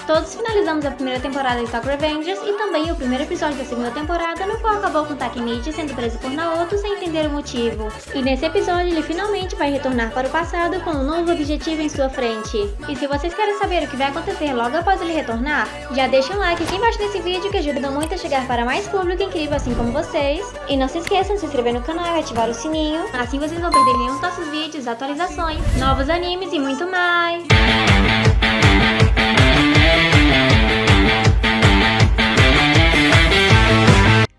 Todos finalizamos a primeira temporada de Tokyo Revengers e também o primeiro episódio da segunda temporada, no qual acabou com Takemichi sendo preso por Naoto sem entender o motivo. E nesse episódio ele finalmente vai retornar para o passado com um novo objetivo em sua frente. E se vocês querem saber o que vai acontecer logo após ele retornar, já deixa um like aqui embaixo desse vídeo que ajuda muito a chegar para mais público incrível assim como vocês. E não se esqueçam de se inscrever no canal e ativar o sininho, assim vocês não perderem nenhum dos nossos vídeos, atualizações, novos animes e muito mais.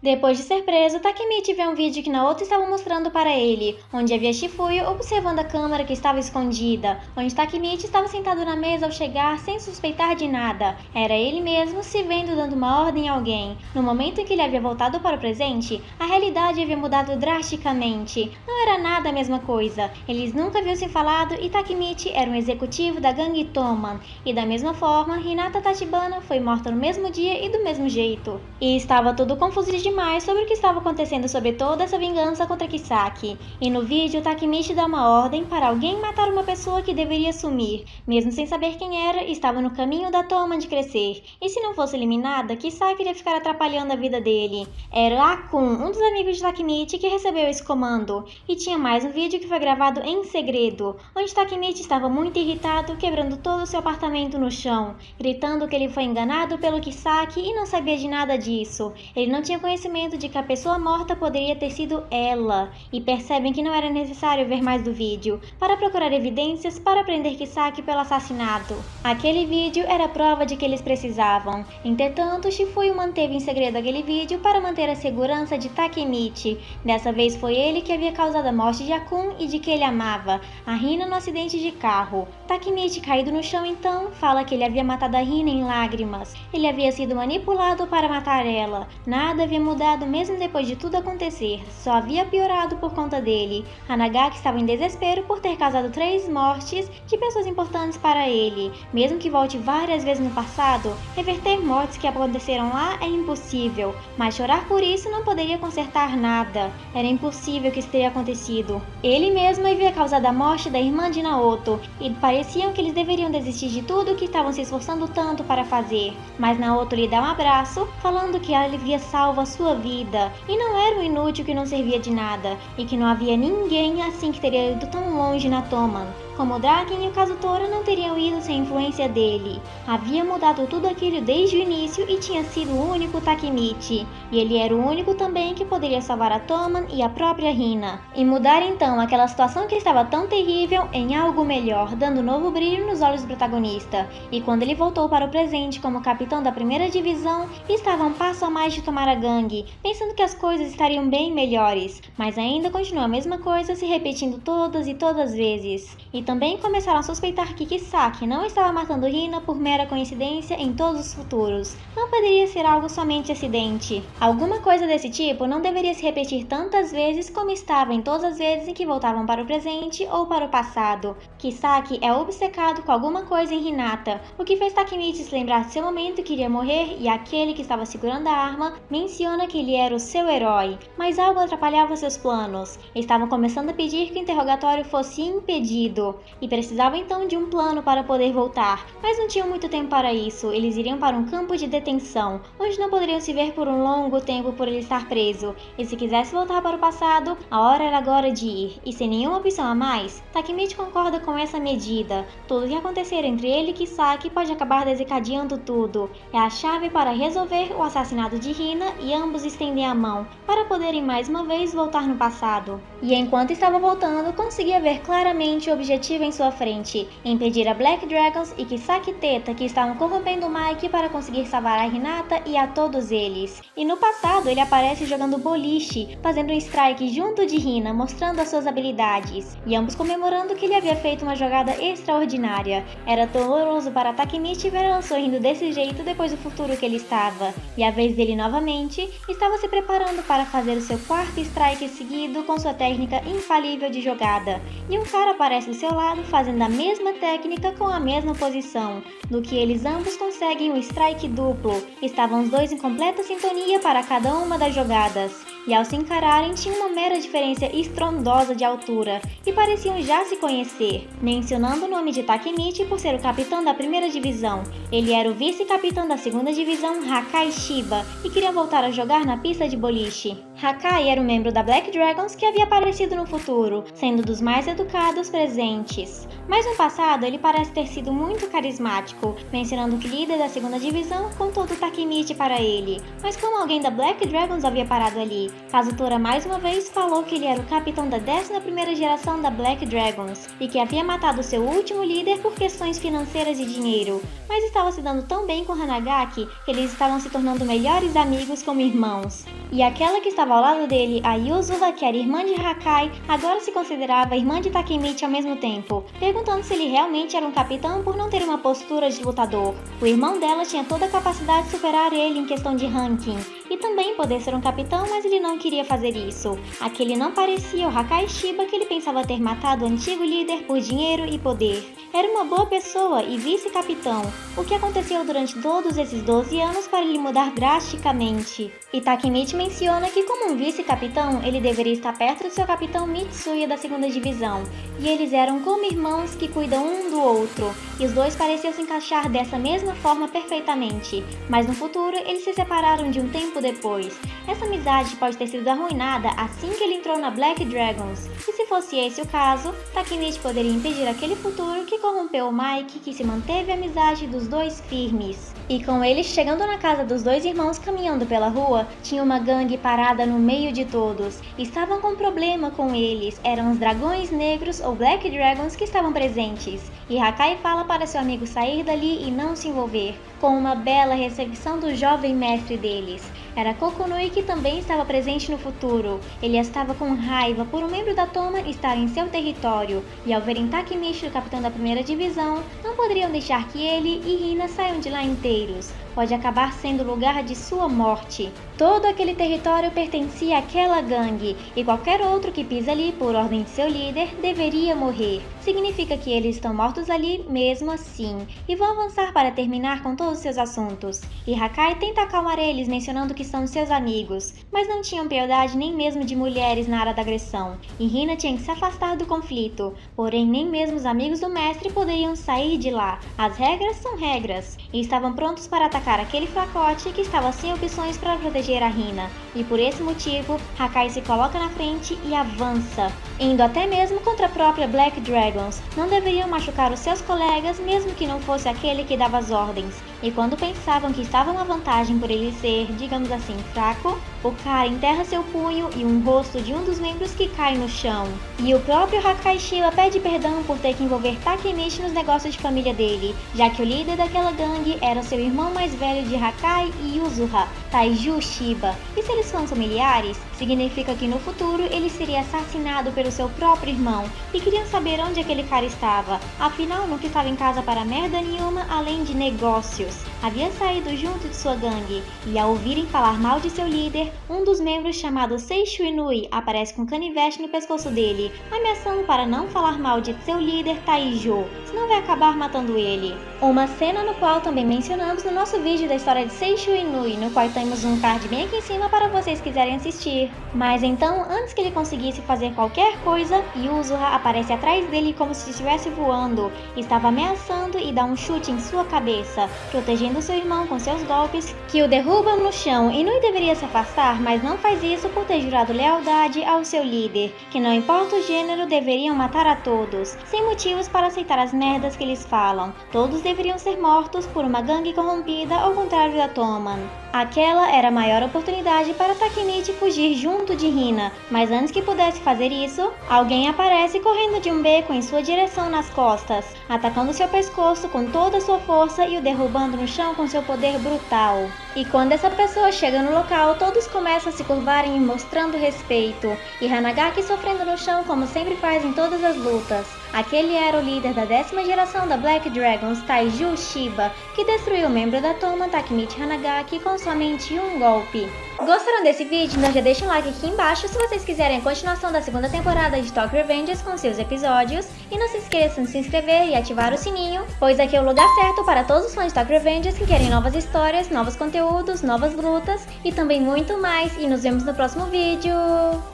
Depois de ser preso, Takemichi vê um vídeo que Naoto estava mostrando para ele, onde havia Shifuyo observando a câmera que estava escondida, onde Takemichi estava sentado na mesa ao chegar sem suspeitar de nada. Era ele mesmo se vendo dando uma ordem a alguém. No momento em que ele havia voltado para o presente, a realidade havia mudado drasticamente. Não era nada a mesma coisa. Eles nunca haviam se falado e Takemichi era um executivo da gangue Toman. E da mesma forma, Hinata Tachibana foi morta no mesmo dia e do mesmo jeito. E estava tudo confuso demais sobre o que estava acontecendo sobre toda essa vingança contra Kisaki. E no vídeo, Takemichi dá uma ordem para alguém matar uma pessoa que deveria sumir. Mesmo sem saber quem era, estava no caminho da Toman de crescer. E se não fosse eliminada, Kisaki iria ficar atrapalhando a vida dele. Era Akun, um dos amigos de Takemichi, que recebeu esse comando. E tinha mais um vídeo que foi gravado em segredo, onde Takemichi estava muito irritado, quebrando todo o seu apartamento no chão, gritando que ele foi enganado pelo Kisaki e não sabia de nada disso. Ele não tinha conhecimento de que a pessoa morta poderia ter sido ela, e percebem que não era necessário ver mais do vídeo, para procurar evidências para prender Kisaki pelo assassinato. Aquele vídeo era a prova de que eles precisavam. Entretanto, Shifuyo manteve em segredo aquele vídeo para manter a segurança de Takemichi. Dessa vez foi ele que havia causado a morte de Akun e de que ele amava, a Hina, no acidente de carro. Takemichi, caído no chão então, fala que ele havia matado a Hina em lágrimas. Ele havia sido manipulado para matar ela. Nada havia mudado mesmo depois de tudo acontecer, só havia piorado por conta dele. Hanagaki estava em desespero por ter causado 3 mortes de pessoas importantes para ele. Mesmo que volte várias vezes no passado, reverter mortes que aconteceram lá é impossível, mas chorar por isso não poderia consertar nada. Era impossível que isso teria acontecido. Ele mesmo havia causado a morte da irmã de Naoto, e pareciam que eles deveriam desistir de tudo o que estavam se esforçando tanto para fazer. Mas Naoto lhe dá um abraço, falando que ela havia salvo a sua vida, e não era um inútil que não servia de nada, e que não havia ninguém assim que teria ido tão longe na Toman. Como Draken e o Kazutora não teriam ido sem a influência dele. Havia mudado tudo aquilo desde o início e tinha sido o único Takemichi. E ele era o único também que poderia salvar a Toman e a própria Hina. E mudar então aquela situação que estava tão terrível em algo melhor, dando novo brilho nos olhos do protagonista. E quando ele voltou para o presente como capitão da primeira divisão, estava um passo a mais de tomar a gangue, pensando que as coisas estariam bem melhores. Mas ainda continua a mesma coisa se repetindo todas e todas as vezes. E também começaram a suspeitar que Kisaki não estava matando Hina por mera coincidência em todos os futuros. Não poderia ser algo somente acidente. Alguma coisa desse tipo não deveria se repetir tantas vezes como estava em todas as vezes em que voltavam para o presente ou para o passado. Kisaki é obcecado com alguma coisa em Hinata, o que fez Takemichi se lembrar de seu momento que iria morrer, e aquele que estava segurando a arma menciona que ele era o seu herói. Mas algo atrapalhava seus planos. Estavam começando a pedir que o interrogatório fosse impedido. E precisavam então de um plano para poder voltar, mas não tinham muito tempo para isso. Eles iriam para um campo de detenção, onde não poderiam se ver por um longo tempo por ele estar preso, e se quisesse voltar para o passado, a hora era agora de ir, e sem nenhuma opção a mais, Takemichi concorda com essa medida. Tudo que acontecer entre ele e Kisaki pode acabar desencadeando tudo. É a chave para resolver o assassinato de Hina, e ambos estendem a mão, para poderem mais uma vez voltar no passado. E enquanto estava voltando, conseguia ver claramente o objetivo em sua frente: impedir a Black Dragons e Kisaki Teta, que estavam corrompendo Mike para conseguir salvar a Hinata e a todos eles. E no passado ele aparece jogando boliche, fazendo um strike junto de Hina, mostrando as suas habilidades, e ambos comemorando que ele havia feito uma jogada extraordinária. Era doloroso para Takemichi ver ela sorrindo desse jeito depois do futuro que ele estava. E a vez dele novamente, estava se preparando para fazer o seu 4º strike seguido com sua técnica infalível de jogada. E um cara aparece do seu lado fazendo a mesma técnica com a mesma posição, do que eles ambos conseguem um strike duplo. Estavam os dois em completa sintonia para cada uma das jogadas. e ao se encararem tinham uma mera diferença estrondosa de altura e pareciam já se conhecer, mencionando o nome de Takemichi por ser o capitão da primeira divisão. Ele era o vice-capitão da segunda divisão, Hakai Shiba, e queria voltar a jogar na pista de boliche. Hakai era um membro da Black Dragons que havia aparecido no futuro, sendo dos mais educados presentes. Mas no passado ele parece ter sido muito carismático, mencionando que o líder da segunda divisão contou do Takemichi para ele. Mas como alguém da Black Dragons havia parado ali, Kazutora mais uma vez falou que ele era o capitão da 11ª geração da Black Dragons e que havia matado seu último líder por questões financeiras e dinheiro, mas estava se dando tão bem com Hanagaki que eles estavam se tornando melhores amigos como irmãos. E aquela que estava ao lado dele, a Yuzuha, que era irmã de Hakai, agora se considerava irmã de Takemichi ao mesmo tempo, perguntando se ele realmente era um capitão por não ter uma postura de lutador. O irmão dela tinha toda a capacidade de superar ele em questão de ranking, e também poder ser um capitão, mas ele não queria fazer isso. Aquele não parecia o Hakai Shiba que ele pensava ter matado o antigo líder por dinheiro e poder. Era uma boa pessoa e vice-capitão, o que aconteceu durante todos esses 12 anos para ele mudar drasticamente. E Takemichi menciona que como um vice-capitão, ele deveria estar perto do seu capitão Mitsuya da segunda divisão, e eles eram como irmãos que cuidam um do outro, e os dois pareciam se encaixar dessa mesma forma perfeitamente, mas no futuro eles se separaram de um tempo depois. Essa amizade pode ter sido arruinada assim que ele entrou na Black Dragons, e se fosse esse o caso, Takemichi poderia impedir aquele futuro que corrompeu o Mike, que se manteve a amizade dos dois firmes. E com eles chegando na casa dos dois irmãos caminhando pela rua, tinha uma gangue parada no meio de todos. Estavam com problema com eles, eram os dragões negros ou Black Dragons que estavam presentes. E Hakai fala para seu amigo sair dali e não se envolver, com uma bela recepção do jovem mestre deles. Era Kokonui que também estava presente no futuro. Ele estava com raiva por um membro da Toma estar em seu território, e ao verem Takemichi, o capitão da primeira divisão, não poderiam deixar que ele e Hina saiam de lá inteiros. Pode acabar sendo o lugar de sua morte. Todo aquele território pertencia àquela gangue, e qualquer outro que pisa ali por ordem de seu líder deveria morrer. Significa que eles estão mortos ali mesmo assim, e vão avançar para terminar com todos os seus assuntos. E Hakai tenta acalmar eles mencionando que são seus amigos, mas não tinham piedade nem mesmo de mulheres na área da agressão, e Hina tinha que se afastar do conflito, porém nem mesmo os amigos do mestre poderiam sair de lá. As regras são regras, e estavam prontos para atacar aquele fracote que estava sem opções para proteger a Hina, e por esse motivo, Hakai se coloca na frente e avança, indo até mesmo contra a própria Black Dragons. Não deveriam machucar os seus colegas, mesmo que não fosse aquele que dava as ordens, e quando pensavam que estavam na vantagem por ele ser, digamos assim, fraco, o cara enterra seu punho e um rosto de um dos membros que cai no chão. E o próprio Hakai Shiba pede perdão por ter que envolver Takemichi nos negócios de família dele, já que o líder daquela gangue era seu irmão mais velho de Hakai e Yuzuha, Taiju Shiba. E se eles são familiares, significa que no futuro ele seria assassinado pelo seu próprio irmão, e queriam saber onde aquele cara estava. Afinal, nunca estava em casa para merda nenhuma além de negócios. Havia saído junto de sua gangue, e ao ouvirem falar mal de seu líder, um dos membros chamado Seishu Inui aparece com canivete no pescoço dele, ameaçando para não falar mal de seu líder Taiju, senão vai acabar matando ele. Uma cena no qual também mencionamos no nosso vídeo da história de Seishu Inui, no qual temos um card bem aqui em cima para vocês quiserem assistir. Mas então, antes que ele conseguisse fazer qualquer coisa, Yuzuha aparece atrás dele como se estivesse voando, estava ameaçando e dá um chute em sua cabeça, protegendo seu irmão com seus golpes, que o derrubam no chão. Inui deveria se afastar, mas não faz isso por ter jurado lealdade ao seu líder, que não importa o gênero, deveriam matar a todos, sem motivos para aceitar as merdas que eles falam. Todos deveriam ser mortos por uma gangue corrompida, ao contrário da Toman. Aquela era a maior oportunidade para Takemichi fugir junto de Hina, mas antes que pudesse fazer isso, alguém aparece correndo de um beco em sua direção nas costas, atacando seu pescoço com toda a sua força e o derrubando no chão com seu poder brutal. E quando essa pessoa chega no local, todos começam a se curvarem mostrando respeito, e Hanagaki sofrendo no chão como sempre faz em todas as lutas. Aquele era o líder da 10ª geração da Black Dragons, Taiju Shiba, que destruiu o membro da Toma, Takemichi Hanagaki, com somente um golpe. Gostaram desse vídeo? Então já deixa um like aqui embaixo se vocês quiserem a continuação da segunda temporada de Tokyo Revengers com seus episódios. E não se esqueçam de se inscrever e ativar o sininho, pois aqui é o lugar certo para todos os fãs de Tokyo Revengers que querem novas histórias, novos conteúdos conteúdos, novas lutas e também muito mais. E nos vemos no próximo vídeo.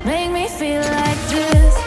Make me feel like this.